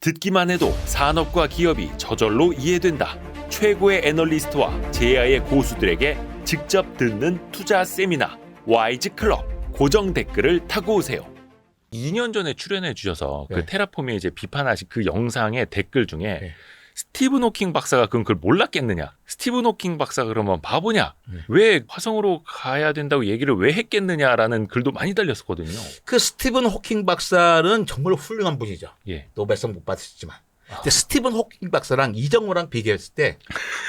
듣기만 해도 산업과 기업이 저절로 이해된다. 최고의 애널리스트와 제야의 고수들에게 직접 듣는 투자 세미나 와이즈 클럽. 고정 댓글을 타고 오세요. 2년 전에 출연해 주셔서 그 테라폼에 이제 비판하신 그 영상의 댓글 중에 스티븐 호킹 박사가 그걸 몰랐겠느냐? 스티븐 호킹 박사가 그러면 바보냐? 왜 화성으로 가야 된다고 얘기를 왜 했겠느냐라는 글도 많이 달렸었거든요. 그 스티븐 호킹 박사는 정말 훌륭한 분이죠. 노벨상 못 받으셨지만. 근데 스티븐 호킹 박사랑 이정호랑 비교했을 때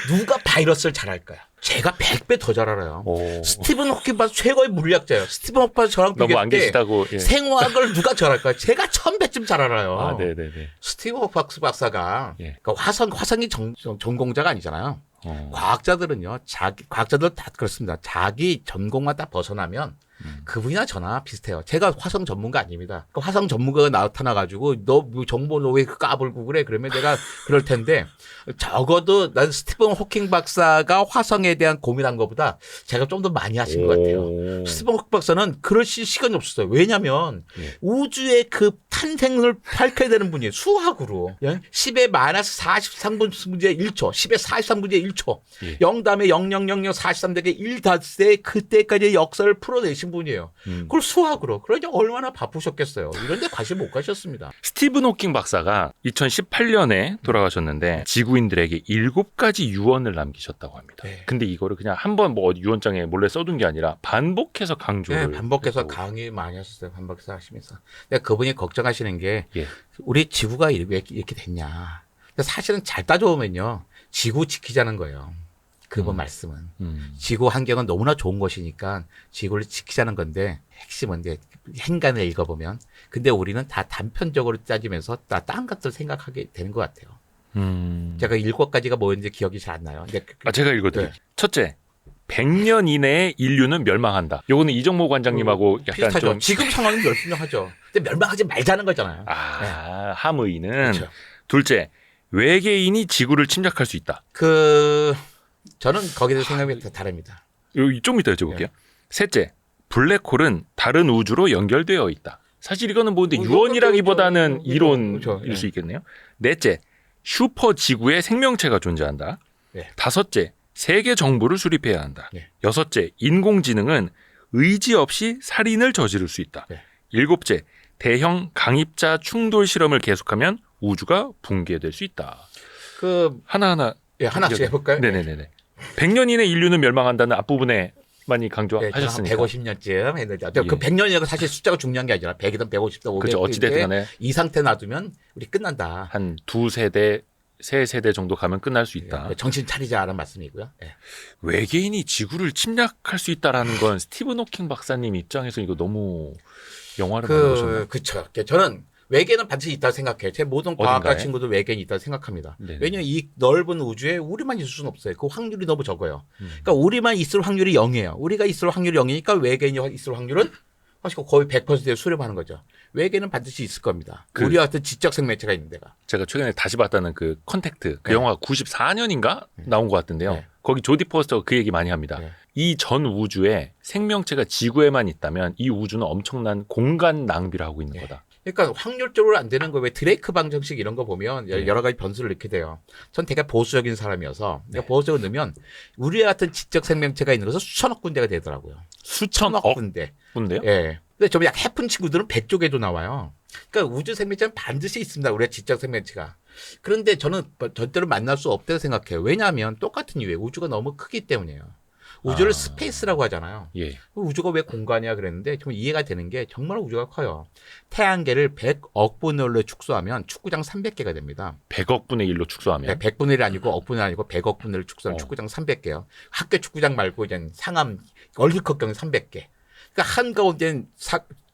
누가 바이러스를 잘 알까요? 제가 100배 더 잘 알아요. 스티븐 호킹 박사 최고의 물리학자예요. 스티븐 호킹 박사 저랑 너무 안 비교했을 계시다고. 때 생화학을 누가 잘 알까요? 제가 1000배쯤 잘 알아요. 아, 네네네. 스티븐 호킹 박사가 그러니까 화성이 전공자가 아니잖아요. 과학자들은요, 과학자들 다 그렇습니다. 자기 전공만 딱 벗어나면 그분이나 저나 비슷해요. 제가 화성 전문가 아닙니다. 그러니까 화성 전문가가 나타나가지고 너 정보 너 왜 까불고 그래? 그러면 내가 그럴 텐데 적어도 난 스티븐 호킹 박사가 화성에 대한 고민한 것보다 제가 좀 더 많이 하신 것 같아요. 스티븐 호킹 박사는 그럴 시간이 없었어요. 왜냐하면 우주의 그 탄생을 밝혀야 되는 분이에요. 수학으로. 10의 마이너스 43분의 1초, 10의 43분의 1초, 0 다음에 00000 43대개 1 닷새 그때까지의 역사를 풀어내신 분이에요. 그걸 수학으로. 그러니 얼마나 바쁘셨겠어요. 이런 데 관심 못 가셨습니다. 스티븐 호킹 박사가 2018년에 돌아가셨는데 지구인들에게 7가지 유언을 남기셨다고 합니다. 근데 이거를 그냥 한번 뭐 유언장에 몰래 써둔 게 아니라 반복해서 강조를. 반복해서 강의 많이 하셨어요. 반복해서 하시면서. 근데 그분이 걱정하시는 게 우리 지구가 왜 이렇게 됐냐. 근데 사실은 잘 따져보면요. 지구 지키자는 거예요. 그분 말씀은. 지구 환경은 너무나 좋은 것이니까 지구를 지키자는 건데 핵심은 이제 행간을 읽어보면 근데 우리는 다 단편적으로 따지면서 딴 것들 생각하게 되는 것 같아요. 제가 7가지가 뭐였는지 기억이 잘 안 나요. 근데 제가 읽어드릴게요. 첫째, 100년 이내에 인류는 멸망한다. 요거는 이정모 관장님하고 약간 비슷하죠. 좀 지금 상황은 멸망하죠. 근데 멸망하지 말자는 거잖아요. 함의는. 그렇죠. 둘째, 외계인이 지구를 침략할 수 있다. 저는 거기에 대해서 생각이 다릅니다. 좀 이따 여쭤볼게요. 셋째, 블랙홀은 다른 우주로 연결되어 있다. 사실 이거는 뭐 근데 유언이라기보다는 이론일 수 있겠네요. 넷째, 슈퍼 지구에 생명체가 존재한다. 다섯째, 세계 정부를 수립해야 한다. 여섯째, 인공지능은 의지 없이 살인을 저지를 수 있다. 일곱째, 대형 강입자 충돌 실험을 계속하면 우주가 붕괴될 수 있다. 하나하나 하나씩 해볼까요? 네네네. 100년 이내 인류는 멸망한다는 앞부분에 많이 강조하셨으니까. 150년쯤 했는데 그 100년이라고 사실 숫자가 중요한 게 아니라 100이든 150이든 500이든 그렇죠. 어찌됐든 간에 이 상태 놔두면 우리 끝난다. 한 2세대, 3세대 정도 가면 끝날 수 있다. 정신 차리자라는 말씀이고요. 외계인이 지구를 침략할 수 있다라는 건 스티븐 호킹 박사님 입장에서 이거 너무 영화를 만드셨나요? 그렇죠. 저는 외계인은 반드시 있다고 생각해요. 제 모든 과학과 어딘가에? 친구들 외계인이 있다고 생각합니다. 네네. 왜냐하면 이 넓은 우주에 우리만 있을 수는 없어요. 그 확률이 너무 적어요. 그러니까 우리만 있을 확률이 0이에요. 우리가 있을 확률이 0이니까 외계인이 있을 확률은 사실 거의 100%에 수렴하는 거죠. 외계인은 반드시 있을 겁니다. 우리와 같은 지적 생명체가 있는 데가. 제가 최근에 다시 봤다는 그 컨택트, 그 영화가 94년인가 나온 것 같은데요. 거기 조디 포스터가 그 얘기 많이 합니다. 이 전 우주에 생명체가 지구에만 있다면 이 우주는 엄청난 공간 낭비를 하고 있는 거다. 그러니까 확률적으로 안 되는 거 왜 드레이크 방정식 이런 거 보면 여러 가지 변수를 넣게 돼요. 전 되게 보수적인 사람이어서 보수적으로 넣으면 우리와 같은 지적 생명체가 있는 것은 수천억 군데가 되더라고요. 수천억 군데. 군데요? 근데 좀 약 해픈 친구들은 100쪽에도 나와요. 그러니까 우주 생명체는 반드시 있습니다. 우리의 지적 생명체가. 그런데 저는 절대로 만날 수 없다고 생각해요. 왜냐하면 똑같은 이유예요. 우주가 너무 크기 때문이에요. 우주를 스페이스라고 하잖아요. 우주가 왜 공간이야 그랬는데 좀 이해가 되는 게 정말 우주가 커요. 태양계를 100억 분의 1로 축소하면 축구장 300개가 됩니다. 100억 분의 1로 축소하면? 100분의 1이 아니고 억 분의 1 아니고 100억 분의 1을 축소하면 축구장 300개요. 학교 축구장 말고 이제 상암 월드컵 경기 300개. 그러니까 한가운데는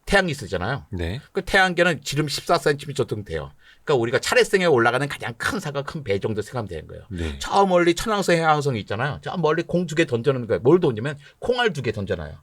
태양이 있잖아요. 그 태양계는 지름 14cm 정도 돼요. 그러니까 우리가 차례성에 올라가는 가장 큰 사가 큰 배 정도 생각하면 되는 거예요. 저 멀리 천왕성 해왕성이 있잖아요. 저 멀리 공 2개 던져놓는 거예요. 뭘 던지면 콩알 2개 던져놔요.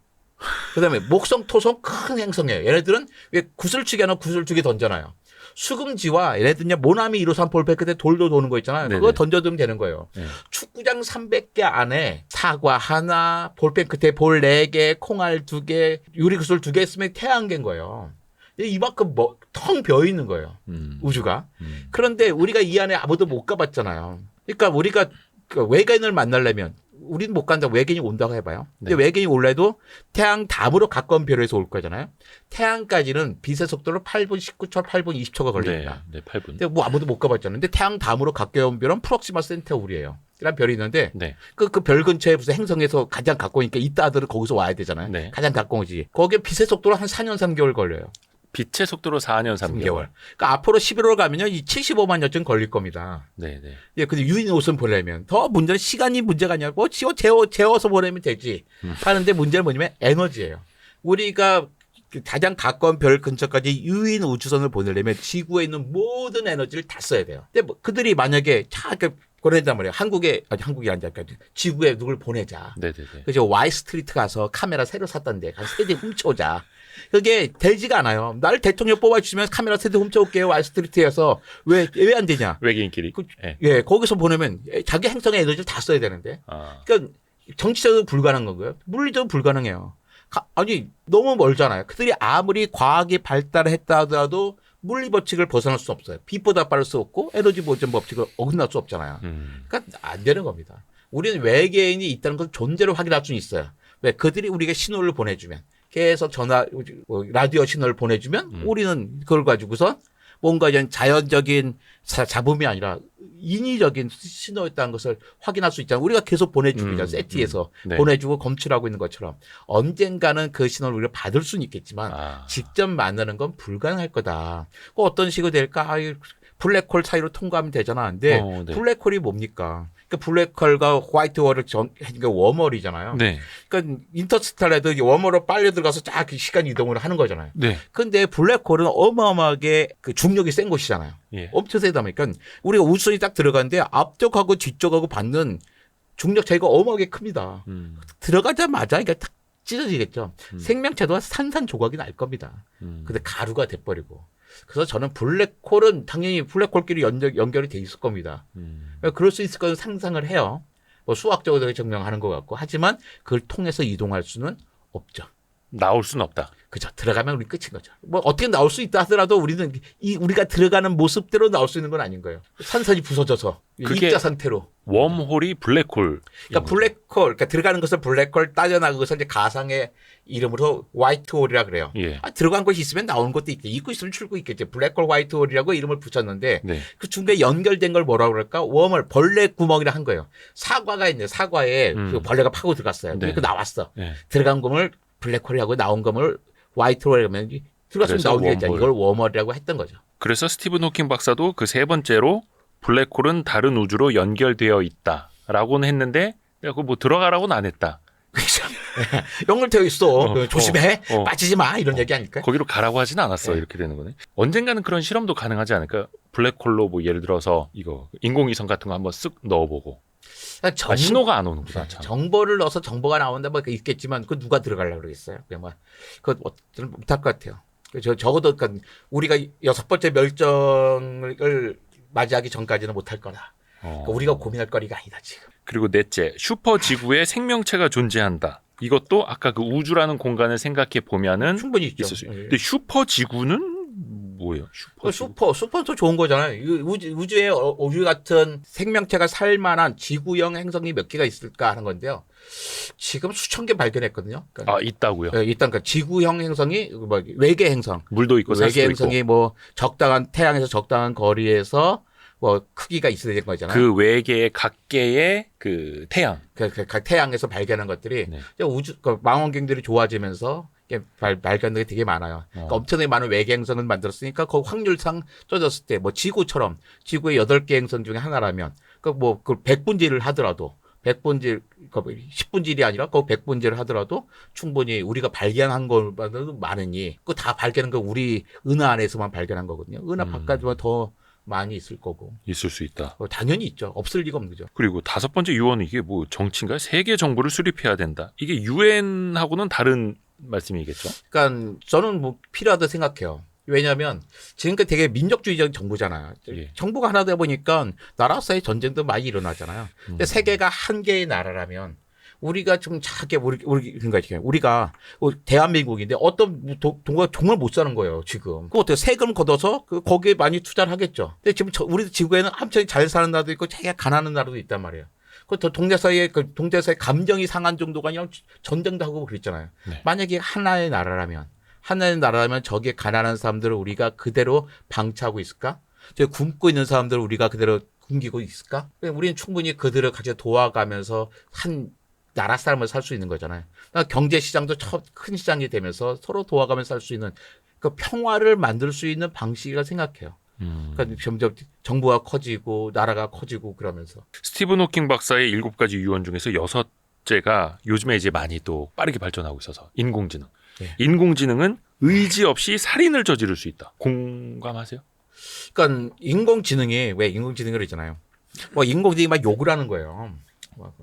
그다음에 목성, 토성 큰 행성이에요. 얘네들은 왜 구슬치기 하나 구슬 2개 던져놔요. 수금지와 얘네들은요 모나미 153 볼펜 끝에 돌도 도는 거 있잖아요. 그거 던져두면 되는 거예요. 축구장 300개 안에 사과 하나, 볼펜 끝에 볼 4개, 콩알 2개, 유리구슬 2개 있으면 태양계인 거예요. 이만큼 텅 비어 있는 거예요. 우주가. 그런데 우리가 이 안에 아무도 못 가봤잖아요. 그러니까 우리가 그 외계인을 만나려면 우리는 못 간다. 외계인이 온다고 해봐요. 근데 네. 외계인이 올래도 태양 다음으로 가까운 별에서 올 거잖아요. 태양까지는 빛의 속도로 8분 19초, 8분 20초가 걸립니다. 네, 8분. 근데 뭐 아무도 못 가봤잖아요. 근데 태양 다음으로 가까운 별은 프록시마 센타우리예요. 이란 별이 있는데 네. 그 별 근처에 무슨 행성에서 가장 가까우니까 이따들은 거기서 와야 되잖아요. 네. 가장 가까우지. 거기에 빛의 속도로 한 4년 3개월 걸려요. 빛의 속도로 4년 3개월. 그러니까 앞으로 11월 가면요, 이 75만 년쯤 걸릴 겁니다. 네, 네. 예, 근데 유인 옷은 보내면 더 문제는 시간이 문제가 아니라 뭐 재워서 보내면 되지. 하는데 문제는 뭐냐면 에너지예요. 우리가 가장 가까운 별 근처까지 유인 우주선을 보내려면 지구에 있는 모든 에너지를 다 써야 돼요. 근데 뭐 그들이 만약에 이렇게 보낸단 말이에요. 한국이 아니라 지구에 누굴 보내자. 네, 네, 네. 그래서 Y 스트리트 가서 카메라 새로 샀던데 가서 세대 훔쳐오자. 그게 되지가 않아요. 나를 대통령 뽑아주시면 카메라 세대 훔쳐올게요. Y 스트리트에서 왜 안 되냐? 외계인끼리. 네. 예, 거기서 보내면 자기 행성의 에너지를 다 써야 되는데. 아. 그러니까 정치적으로 불가능한 거고요. 물리적으로 불가능해요. 아니 너무 멀잖아요. 그들이 아무리 과학이 발달했다 하더라도 물리 법칙을 벗어날 수 없어요. 빛보다 빠를 수 없고 에너지 보존 법칙을 어긋날 수 없잖아요. 그러니까 안 되는 겁니다. 우리는 외계인이 있다는 걸 존재로 확인할 수는 있어요. 왜 그들이 우리에게 신호를 보내주면 계속 전화 라디오 신호를 보내주면 우리는 그걸 가지고서 뭔가 이런 자연적인 잡음이 아니라 인위적인 신호였다는 것을 확인할 수 있잖아요. 우리가 계속 보내주고 있잖아요. 세티에서 네. 보내주고 검출하고 있는 것처럼 언젠가는 그 신호를 우리가 받을 수는 있겠지만 직접 만나는 건 불가능할 거다. 어떤 식으로 될까? 블랙홀 사이로 통과하면 되잖아. 근데 네. 블랙홀이 뭡니까? 그러니까 블랙홀과 화이트홀을 그러니까 웜홀이잖아요. 네. 그러니까 인터스텔라도 웜홀로 빨려 들어가서 쫙 시간 이동을 하는 거잖아요. 네. 근데 블랙홀은 어마어마하게 그 중력이 센 곳이잖아요. 예. 엄청 세다 보니까 우리가 우주선이 딱 들어가는데 앞쪽하고 뒤쪽하고 받는 중력 차이가 어마어마하게 큽니다. 들어가자마자 그러니까 딱 찢어지겠죠. 생명체도 산산조각이 날 겁니다. 근데 가루가 돼버리고. 그래서 저는 블랙홀은 당연히 블랙홀끼리 연결이 돼 있을 겁니다. 그럴 수 있을 거는 상상을 해요. 뭐 수학적으로 증명하는 것 같고. 하지만 그걸 통해서 이동할 수는 없죠. 나올 수는 없다. 그죠. 들어가면 우리 끝인 거죠. 뭐 어떻게 나올 수 있다 하더라도 우리는 우리가 들어가는 모습대로 나올 수 있는 건 아닌 거예요. 산산이 부서져서 그게 입자 상태로. 웜홀이 블랙홀. 그러니까 블랙홀, 그러니까 들어가는 것을 블랙홀 따져나가고서 이제 가상의 이름으로 화이트홀이라 그래요. 예. 들어간 것이 있으면 나오는 것도 있겠지. 있고 있으면 출구 있겠지. 블랙홀 화이트홀이라고 이름을 붙였는데 네. 그 중간에 연결된 걸 뭐라고 그럴까? 웜홀, 벌레 구멍이라 한 거예요. 사과가 있네. 사과에 그 벌레가 파고 들어갔어요. 네. 그 나왔어. 네. 들어간 검을 블랙홀이라고 나온 검을 화이트홀이라고 하면 들어갔으면 그래서 나오는 게 웜홀. 이걸 웜홀이라고 했던 거죠. 그래서 스티븐 호킹 박사도 그 세 번째로 블랙홀은 다른 우주로 연결되어 있다라고는 했는데 그 뭐 들어가라고는 안 했다. 연결되어 있어. 조심해. 어. 빠지지 마. 이런 얘기 아닐까요? 거기로 가라고 하진 않았어. 네. 이렇게 되는 거네. 언젠가는 그런 실험도 가능하지 않을까? 블랙홀로 뭐 예를 들어서 이거 인공위성 같은 거 한번 쓱 넣어보고 신호가 안 오는구나. 참. 정보를 넣어서 정보가 나온다 뭐 있겠지만 그 누가 들어가려고 그러겠어요. 그냥 뭐 그거 저는 못할 것 같아요. 적어도 그러니까 우리가 6번째 멸종을 맞이하기 전까지는 못할 거다. 그러니까 우리가 고민할 거리가 아니다 지금. 그리고 넷째, 슈퍼 지구에 생명체가 존재한다. 이것도 아까 그 우주라는 공간을 생각해 보면은 충분히 있죠. 있을 수 있어요. 근데 슈퍼 지구는 뭐예요? 슈퍼 지구? 슈퍼도 좋은 거잖아요. 우주에 우주 같은 생명체가 살 만한 지구형 행성이 몇 개가 있을까 하는 건데요. 지금 수천 개 발견했거든요. 그러니까 있다고요? 일단 그 지구형 행성이 뭐 외계 행성, 물도 있고 살 외계 수도 행성이 있고. 뭐 적당한 태양에서 적당한 거리에서 뭐 크기가 있어야 되는 거잖아요. 그 외계의 각계의 그 태양. 각 태양에서 발견한 것들이 네. 우주 망원경들이 좋아지면서 발견된 게 되게 많아요. 그러니까 엄청나게 많은 외계 행성을 만들었으니까 그 확률상 쪼졌을 때 뭐 지구처럼 지구의 8개 행성 중에 하나라면 그 100분지를 하더라도 100분질, 10분질이 아니라 그 100분질을 하더라도 충분히 우리가 발견한 것보다도 많으니 그 다 발견한 거 우리 은하 안에서만 발견한 거거든요. 은하 바깥으로 더 많이 있을 거고. 있을 수 있다. 당연히 있죠. 없을 리가 없는 거죠. 그리고 5번째 유언은 이게 뭐 정치인가? 세계 정부를 수립해야 된다. 이게 유엔하고는 다른 말씀이겠죠? 그러니까 저는 뭐 필요하다 생각해요. 왜냐하면 지금까지 되게 민족주의적 정부잖아요. 예. 정부가 하나다 보니까 나라 사이 전쟁도 많이 일어나잖아요. 근데 세계가 한 개의 나라라면 우리가 좀 작게 그러니까 우리가 대한민국인데 어떤 동가 정말 못 사는 거예요 지금. 그 어때요? 세금 걷어서 거기에 많이 투자를 하겠죠. 근데 지금 우리 지구에는 한편이 잘 사는 나라도 있고 되게 가난한 나라도 있단 말이에요. 그 동대사의 감정이 상한 정도가 아니라 전쟁도 하고 그랬잖아요. 네. 만약에 하나의 나라라면 저기에 가난한 사람들을 우리가 그대로 방치하고 있을까? 저 굶고 있는 사람들을 우리가 그대로 굶기고 있을까? 우리는 충분히 그들을 같이 도와가면서 한 나라 삶을 살 수 있는 거잖아요. 그러니까 경제 시장도 큰 시장이 되면서 서로 도와가면서 살 수 있는 그 평화를 만들 수 있는 방식이라 생각해요. 그러니까 점점 정부가 커지고 나라가 커지고 그러면서. 스티븐 호킹 박사의 7가지 유언 중에서 6제가 요즘에 이제 많이 또 빠르게 발전하고 있어서 인공지능. 네. 인공지능은 의지 없이 살인을 저지를 수 있다. 공감하세요? 그러니까 인공지능이 왜 인공지능을 했잖아요. 뭐 인공지능이 막 욕을 하는 거예요.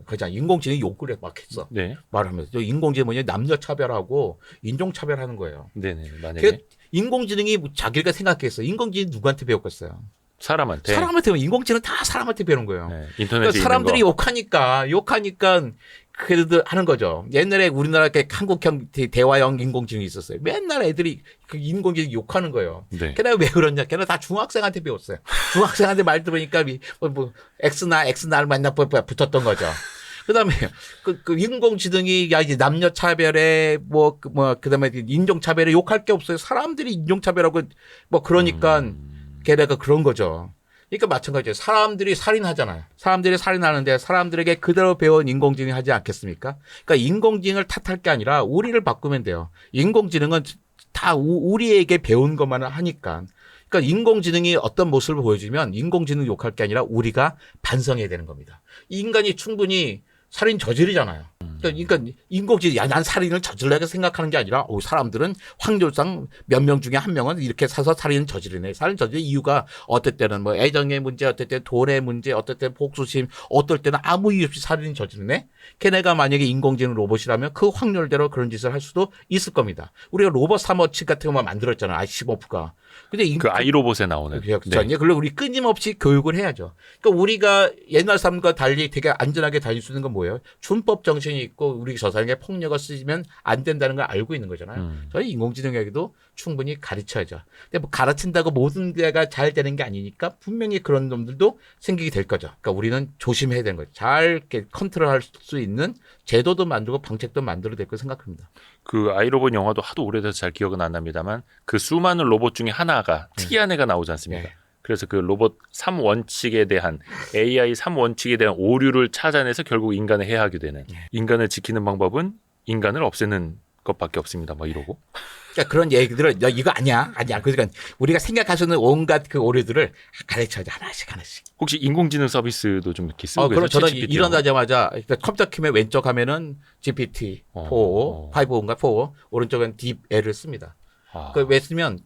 그잖아 인공지능이 욕을 막 했어. 네. 말하면서 인공지능 뭐냐 남녀 차별하고 인종 차별하는 거예요. 네네. 만약에 인공지능이 자기가 생각했어. 인공지능 누구한테 배웠겠어요? 사람한테 인공지능 다 사람한테 배우는 거예요. 네. 인터넷에 그러니까 사람들이 있는 거. 욕하니까 그래도 하는 거죠. 옛날에 우리나라 한국형 대화형 인공지능이 있었어요. 맨날 애들이 그 인공지능 욕하는 거예요. 네. 걔네 왜 그러냐? 걔네 다 중학생한테 배웠어요. 중학생한테 말 들으니까 엑스날 만나 붙었던 거죠. 그다음에 그 인공지능이 야 이제 남녀 차별에 그다음에 인종 차별에 욕할 게 없어요. 사람들이 인종 차별하고 그러니까 걔네가 그런 거죠. 그러니까 마찬가지예요. 사람들이 살인하잖아요. 사람들이 살인하는데 사람들에게 그대로 배운 인공지능이 하지 않겠습니까? 그러니까 인공지능을 탓할 게 아니라 우리를 바꾸면 돼요. 인공지능은 다 우리에게 배운 것만을 하니까. 그러니까 인공지능이 어떤 모습을 보여주면 인공지능 욕할 게 아니라 우리가 반성해야 되는 겁니다. 인간이 충분히 살인 저지르잖아요. 그러니까 인공지능이 난 살인을 저질러야 생각하는 게 아니라 사람들은 확률상 몇 명 중에 한 명은 이렇게 사서 살인을 저지르네. 살인 저지르는 이유가 어떨 때는 애정의 문제, 어떨 때는 돈의 문제, 어떨 때는 복수심, 어떨 때는 아무 이유 없이 살인을 저지르네. 걔네가 만약에 인공지능 로봇이라면 그 확률대로 그런 짓을 할 수도 있을 겁니다. 우리가 로봇 사머치 같은 것만 만들었잖아요. 아이시모프가. 근데 그 아이로봇에 나오는. 네. 그리고 우리 끊임없이 교육을 해야죠. 그러니까 우리가 옛날 삶과 달리 되게 안전하게 다닐 수 있는 건 뭐예요? 준법 정신이 있고 우리 저 사람에게 폭력을 쓰면 안 된다는 걸 알고 있는 거잖아요. 저희 인공지능에게도 충분히 가르쳐야죠. 근데 가르친다고 모든 게가 잘 되는 게 아니니까 분명히 그런 놈들도 생기게 될 거죠. 그러니까 우리는 조심해야 되는 거죠. 잘 이렇게 컨트롤할 수 있는 제도도 만들고 방책도 만들어야 될 거라고 생각합니다. 그 아이로봇 영화도 하도 오래돼서 잘 기억은 안 납니다만 그 수많은 로봇 중에 하나가 특이한 애가 나오지 않습니까? 네. 그래서 그 로봇 3원칙에 대한 AI 3원칙에 대한 오류를 찾아내서 결국 인간을 해하게 되는. 인간을 지키는 방법은 인간을 없애는 것밖에 없습니다. 이러고. 그러니까 그런 얘기들을 이거 아니야. 그러니까 우리가 생각할 수 있는 온갖 그 오류들을 가르쳐야죠. 하나씩. 혹시 인공지능 서비스도 좀 이렇게 쓰고 그럼 계세요? 저는 일어나자마자 컴퓨터 키면 왼쪽 화면은 GPT 4, 5인가 4, 오른쪽은 DeepL을 씁니다. 왜 쓰면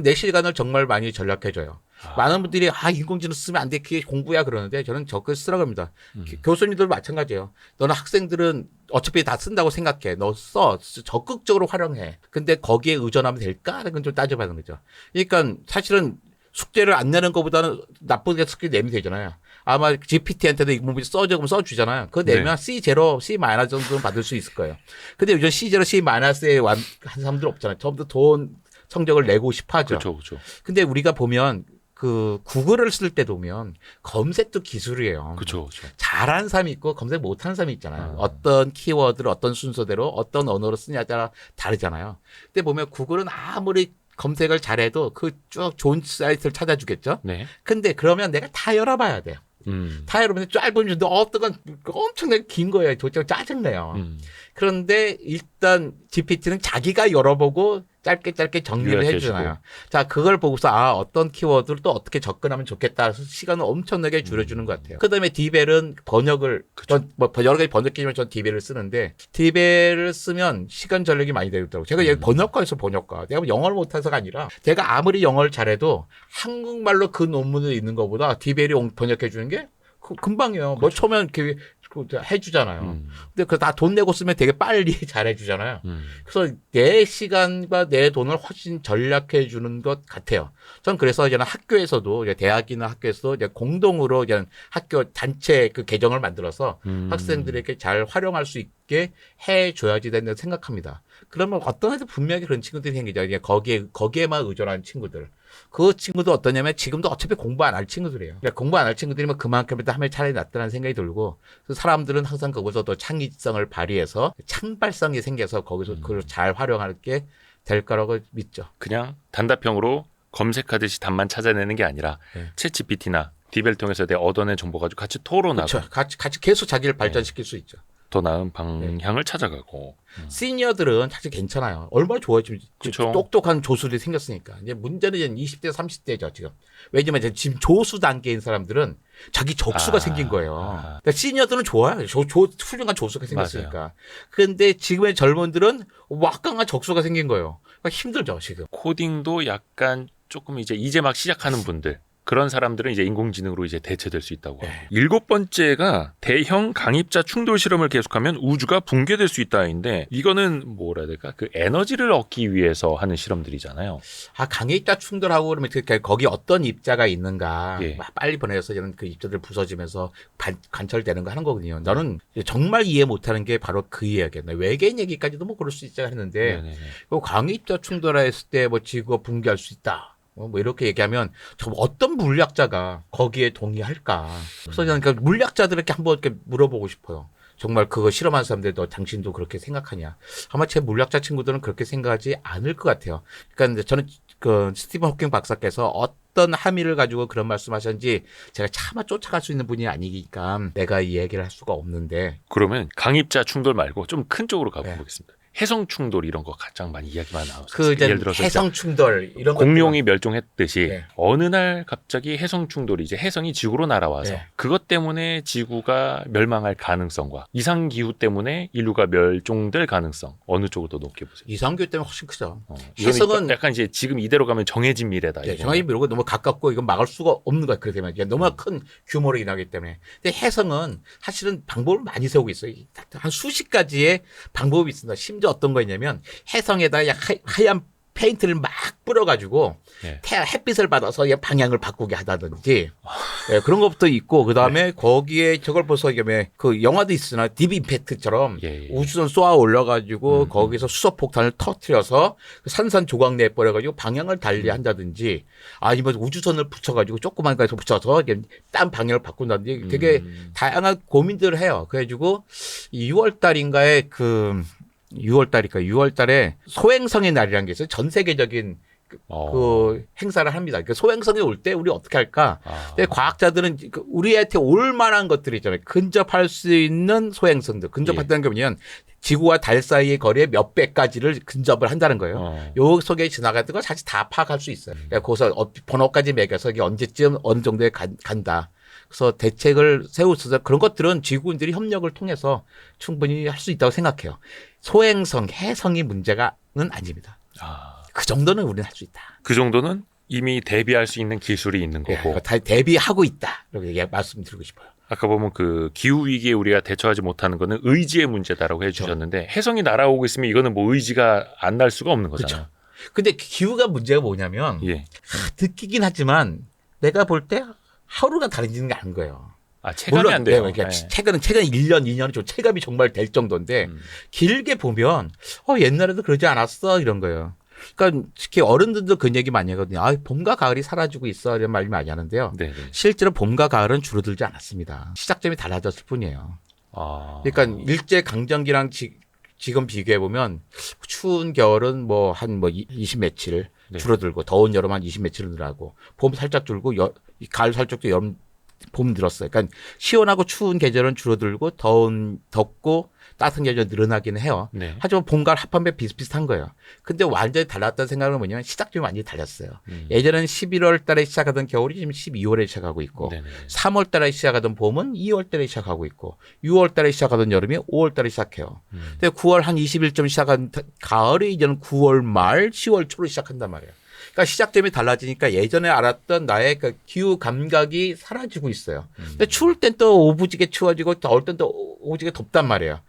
내 시간을 정말 많이 절약해줘요. 많은 분들이 인공지능 쓰면 안 돼. 그게 공부야 그러는데 저는 그걸 쓰라고 합니다. 교수님들도 마찬가지예요. 너는 학생들은 어차피 다 쓴다고 생각해. 너 적극적으로 활용해. 근데 거기에 의존하면 될까? 그건 좀 따져봐야 거죠. 그러니까 사실은 숙제를 안 내는 것보다는 나쁘게 숙제 내면 되잖아요. 아마 GPT한테도 이 부분 써주잖아요. 그거 내면 C0, C- 정도는 받을 수 있을 거예요. 근데 요즘 C0, C-에 한 사람들 없잖아요. 전부 돈 성적을 내고 싶어 하죠. 그렇죠. 근데 우리가 보면 그 구글을 쓸 때도 보면 검색도 기술이에요. 그렇죠. 잘하는 사람이 있고 검색 못하는 사람이 있잖아요. 어떤 키워드를 어떤 순서대로 어떤 언어로 쓰냐에 따라 다르잖아요. 근데 보면 구글은 아무리 검색을 잘해도 그 쭉 좋은 사이트를 찾아주겠죠. 네. 근데 그러면 내가 다 열어봐야 돼요. 다 열어보면 짧은 줄도 어떤 건 엄청나게 긴 거예요. 도대체 짜증내요. 그런데 일단 GPT는 자기가 열어보고 짧게 정리를 해주잖아요. 자, 그걸 보고서 어떤 키워드를 또 어떻게 접근하면 좋겠다. 시간을 엄청나게 줄여주는 것 같아요. 그다음에 디벨은 번역을 여러 가지 번역 기준으로 전 디벨을 쓰는데 디벨을 쓰면 시간 전력이 많이 들더라고요. 제가 여기 번역가에서 번역가. 내가 영어를 못해서가 아니라 내가 아무리 영어를 잘해도 한국말로 그 논문을 읽는 것보다 디벨이 번역해 주는 게 금방이에요. 처음엔 해주잖아요. 근데 그 다 돈 내고 쓰면 되게 빨리 잘해주잖아요. 그래서 내 시간과 내 돈을 훨씬 절약해 주는 것 같아요. 전 그래서 이제는 학교에서도 이제 대학이나 학교에서도 이제 공동으로 이제 학교 단체 그 계정을 만들어서 학생들에게 잘 활용할 수 있게 해줘야지 된다고 생각합니다. 그러면 어떤 애들 분명히 그런 친구들이 생기죠. 이제 거기에만 의존하는 친구들. 그 친구도 어떠냐면 지금도 어차피 공부 안 할 친구들이에요. 그러니까 공부 안 할 친구들이면 그만큼이라도 하면 차라리 낫다는 생각이 들고 그래서 사람들은 항상 거기서 또 창의성을 발휘해서 창발성이 생겨서 거기서 그걸 잘 활용할 게 될 거라고 믿죠. 그냥 단답형으로 검색하듯이 답만 찾아내는 게 아니라 챗 GPT나 디벨 통해서 내가 얻어낸 정보 가지고 같이 토론하고 그렇죠. 같이 계속 자기를 발전시킬 수 있죠. 더 나은 방향을 찾아가고. 시니어들은 사실 괜찮아요. 얼마나 좋아요. 지금 그쵸. 똑똑한 조수들이 생겼으니까. 이제 문제는 이제 20대, 30대죠, 지금. 왜냐면 지금 조수 단계인 사람들은 자기 적수가 생긴 거예요. 그러니까 시니어들은 좋아요. 훌륭한 조수가 생겼으니까. 맞아요. 그런데 지금의 젊은들은 막강한 적수가 생긴 거예요. 그러니까 힘들죠, 지금. 코딩도 약간 조금 이제 막 시작하는 분들. 그런 사람들은 이제 인공지능으로 이제 대체될 수 있다고 하고. 7번째가 대형 강입자 충돌 실험을 계속하면 우주가 붕괴될 수 있다인데 이거는 뭐라 해야 될까? 그 에너지를 얻기 위해서 하는 실험들이잖아요. 강입자 충돌하고 그러면 거기 어떤 입자가 있는가 예. 빨리 보내서 저는 그 입자들 부서지면서 관철되는 거 하는 거거든요. 너는 정말 이해 못하는 게 바로 그 이야기였네. 외계인 얘기까지도 뭐 그럴 수 있지 했는데 그 강입자 충돌했을 때 뭐 지구가 붕괴할 수 있다. 뭐 이렇게 얘기하면 저 어떤 물리학자가 거기에 동의할까? 그래서 저는 그 물리학자들에게 한번 이렇게 물어보고 싶어요. 정말 그거 실험한 사람들 너 당신도 그렇게 생각하냐? 아마 제 물리학자 친구들은 그렇게 생각하지 않을 것 같아요. 그러니까 저는 그 스티븐 호킹 박사께서 어떤 함의를 가지고 그런 말씀하셨는지 제가 차마 쫓아갈 수 있는 분이 아니니까 내가 이 얘기를 할 수가 없는데. 그러면 강입자 충돌 말고 좀 큰 쪽으로 가보겠습니다. 해성 충돌 이런 거 가장 많이 이야기만 나왔어요. 예를 들어서 해성 충돌 이런 공룡이 멸종했듯이 네. 어느 날 갑자기 해성 충돌이 이제 해성이 지구로 날아와서 네. 그것 때문에 지구가 멸망할 가능성과 이상 기후 때문에 인류가 멸종될 가능성 어느 쪽으로 더 높게 보세요? 이상기후 때문에 훨씬 크죠. 해성은 약간 이제 지금 이대로 가면 정해진 미래다. 네, 정확히 미루고 너무 가깝고 이건 막을 수가 없는 거야. 그렇게 되면 너무 큰 규모로 인하기 때문에. 근데 해성은 사실은 방법을 많이 세우고 있어요. 한 수십 가지의 방법이 있습니다. 심지어 어떤 거냐면 해성에다 하얀 페인트를 막 뿌려가지고 햇빛을 받아서 방향을 바꾸게 하다든지 그런 것부터 있고 그 다음에 거기에 저걸 벌써 그 영화도 있으나 딥 임팩트처럼 우주선 쏘아 올려가지고 거기서 수소폭탄을 터트려서 산산조각 내버려가지고 방향을 달리한다든지 아니면 우주선을 붙여가지고 조그만 거에서 붙여서 딴 방향을 바꾼다든지 되게 다양한 고민들을 해요. 그래가지고 6월 달인가에 6월 달에 소행성의 날이라는 게 있어요. 전 세계적인 그 행사를 합니다. 그 소행성이 올 때 우리 어떻게 할까? 근데 과학자들은 우리한테 올 만한 것들이 있잖아요. 근접할 수 있는 소행성들. 근접한다는 게 뭐냐면 지구와 달 사이의 거리의 몇 배까지를 근접을 한다는 거예요. 요 속에 지나가는 걸 사실 다 파악할 수 있어요. 그러니까 거기서 번호까지 매겨서 이게 언제쯤 어느 정도에 간다. 그래서 대책을 세우면서 그런 것들은 지구인들이 협력을 통해서 충분히 할 수 있다고 생각해요. 소행성, 해성이 문제는 아닙니다. 그 정도는 우리는 할 수 있다. 그 정도는 이미 대비할 수 있는 기술이 있는 거고. 다 대비하고 있다. 이렇게 말씀드리고 싶어요. 아까 보면 그 기후 위기에 우리가 대처하지 못하는 거는 의지의 문제다라고 해주셨는데 해성이 날아오고 있으면 이거는 뭐 의지가 안 날 수가 없는 거잖아요. 그렇죠. 근데 기후가 문제가 뭐냐면 느끼긴 하지만 내가 볼 때 하루가 다르지는 않은 거예요. 체감이 물론, 안 돼요. 그러니까 최근 1년, 2년이 좀 체감이 정말 될 정도인데 길게 보면 옛날에도 그러지 않았어 이런 거예요. 그러니까 특히 어른들도 그런 얘기 많이 하거든요. 봄과 가을이 사라지고 있어 이런 말 많이 하는데요. 네네. 실제로 봄과 가을은 줄어들지 않았습니다. 시작점이 달라졌을 뿐이에요. 그러니까 일제 강점기랑 지금 비교해 보면 추운 겨울은 뭐 20 며칠 줄어들고 더운 여름 한 20 며칠 늘어나고 봄 살짝 줄고 가을 살짝 또 봄 늘었어요. 그러니까 시원하고 추운 계절은 줄어들고 덥고 따뜻한 계절 늘어나기는 해요. 하지만 봄, 가을 합한배 비슷비슷한 거예요. 근데 완전히 달랐다는 생각은 뭐냐면 시작점이 완전히 달랐어요. 예전에는 11월 달에 시작하던 겨울이 지금 12월에 시작하고 있고 3월 달에 시작하던 봄은 2월 달에 시작하고 있고 6월 달에 시작하던 여름이 5월 달에 시작해요. 근데 9월 한 20일쯤 시작한 가을이 이제는 9월 말, 10월 초로 시작한단 말이에요. 그러니까 시작점이 달라지니까 예전에 알았던 나의 그 기후 감각이 사라지고 있어요. 근데 추울 땐 또 오부지게 추워지고 더울 땐 또 오부지게 덥단 말이에요.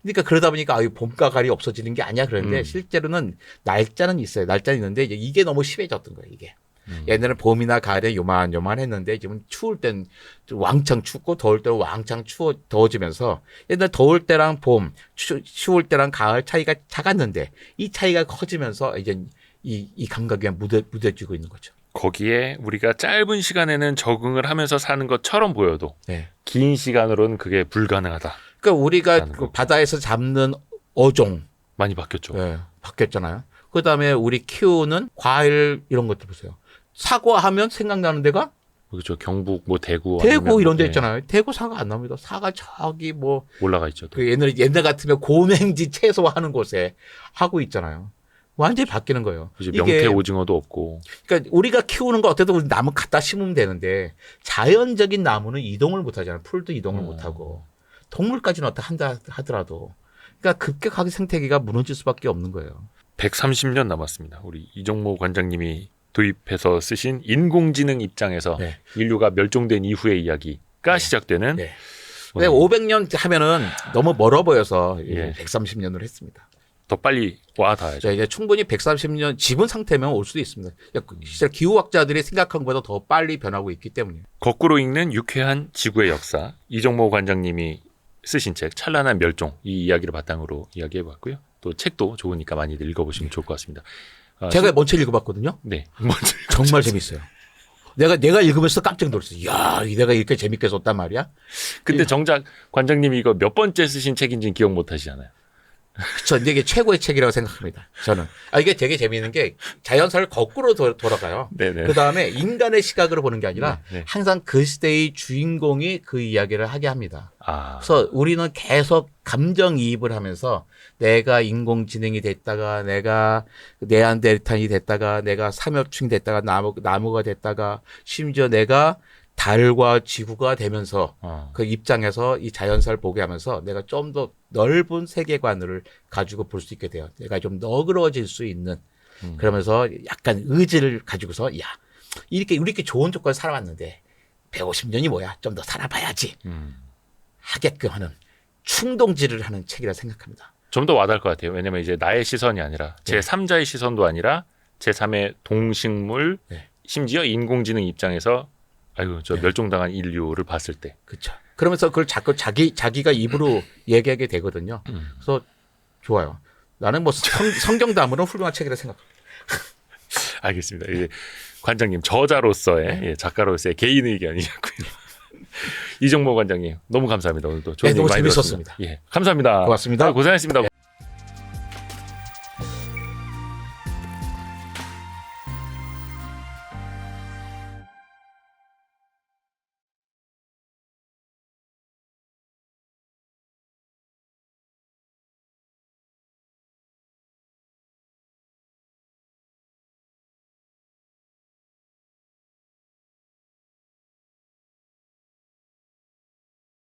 그러니까 그러다 보니까 봄과 가을이 없어지는 게 아니야 그런데 실제로는 날짜는 있어요. 날짜는 있는데 이게 너무 심해졌던 거예요. 이게. 옛날에는 봄이나 가을에 요만요만했는데 지금 추울 땐 왕창 춥고 더울 때는 왕창 더워지면서 옛날 더울 때랑 봄, 추울 때랑 가을 차이가 작았는데 이 차이가 커지면서 이제 이 감각이 무뎌지고 있는 거죠. 거기에 우리가 짧은 시간에는 적응을 하면서 사는 것처럼 보여도 네. 긴 시간으로는 그게 불가능하다. 그러니까 우리가 그 바다에서 잡는 어종 많이 바뀌었죠. 네, 바뀌었잖아요. 그다음에 우리 키우는 과일 이런 것들 보세요. 사과 하면 생각나는 데가 그렇죠. 경북 뭐 대구 이런 데 있잖아요. 대구 사과 안 나옵니다. 사과 저기 뭐 올라가 있죠. 그 옛날 같으면 고맹지 채소 하는 곳에 하고 있잖아요. 완전히 바뀌는 거예요. 이게 명태 오징어도 없고. 그러니까 우리가 키우는 거 어때도 우리 나무 갖다 심으면 되는데 자연적인 나무는 이동을 못 하잖아요. 풀도 이동을 못 하고 동물까지는 한다 하더라도 그러니까 급격하게 생태계가 무너질 수밖에 없는 거예요. 130년 남았습니다. 우리 이정모 관장님이 도입해서 쓰신 인공지능 입장에서 네. 인류가 멸종된 이후의 이야기가 시작되는. 네. 근데 500년 하면은 너무 멀어 보여서 예. 130년으로 했습니다. 더 빨리 와 닿아야죠. 이제 충분히 130년 지금 상태면 올 수도 있습니다. 실제 기후학자들이 생각한 것보다 더 빨리 변하고 있기 때문에. 거꾸로 읽는 유쾌한 지구의 역사. 이정모 관장님이 쓰신 책 찬란한 멸종 이 이야기를 바탕으로 이야기해봤고요. 또 책도 좋으니까 많이들 읽어보시면 좋을 것 같습니다. 제가 먼저 읽어봤거든요. 네, 먼저 정말 재밌어요. 내가 읽으면서 깜짝 놀랐어요. 이야, 내가 이렇게 재밌게 썼단 말이야. 근데 정작 관장님이 이거 몇 번째 쓰신 책인지는 기억 못 하시잖아요. 그쵸. 이게 최고의 책이라고 생각합니다. 저는. 이게 되게 재미있는 게 자연사를 거꾸로 돌아가요. 네네. 그 다음에 인간의 시각으로 보는 게 아니라 네. 항상 그 시대의 주인공이 그 이야기를 하게 합니다. 아, 그래서 우리는 계속 감정이입을 하면서 내가 인공지능이 됐다가 내가 네안데르탈이 됐다가 내가 삼엽충이 됐다가 나무가 됐다가 심지어 내가 달과 지구가 되면서 그 입장에서 이 자연사를 보게 하면서 내가 좀 더 넓은 세계관을 가지고 볼 수 있게 돼요. 내가 좀 너그러워질 수 있는 그러면서 약간 의지를 가지고서 이렇게 좋은 조건에 살아왔는데 150년이 뭐야? 좀 더 살아봐야지 하게끔 하는 충동질을 하는 책이라 생각합니다. 좀 더 와닿을 것 같아요. 왜냐면 이제 나의 시선이 아니라 제3자의 시선도 아니라 제3의 동식물 네. 심지어 인공지능 입장에서 아이고 저 멸종당한 인류를 봤을 때. 그렇죠. 그러면서 그걸 자꾸 자기가 입으로 얘기하게 되거든요. 그래서 좋아요. 나는 뭐 성경 다음으로 훌륭한 책이라 생각합니다. 알겠습니다. 이제 관장님 저자로서의 작가로서의 개인 의견이었고요. 이정모 관장님 너무 감사합니다. 오늘도 좋은 네, 얘기 너무 많이 재밌었습니다. 들었습니다. 예, 감사합니다. 고맙습니다. 고생하셨습니다.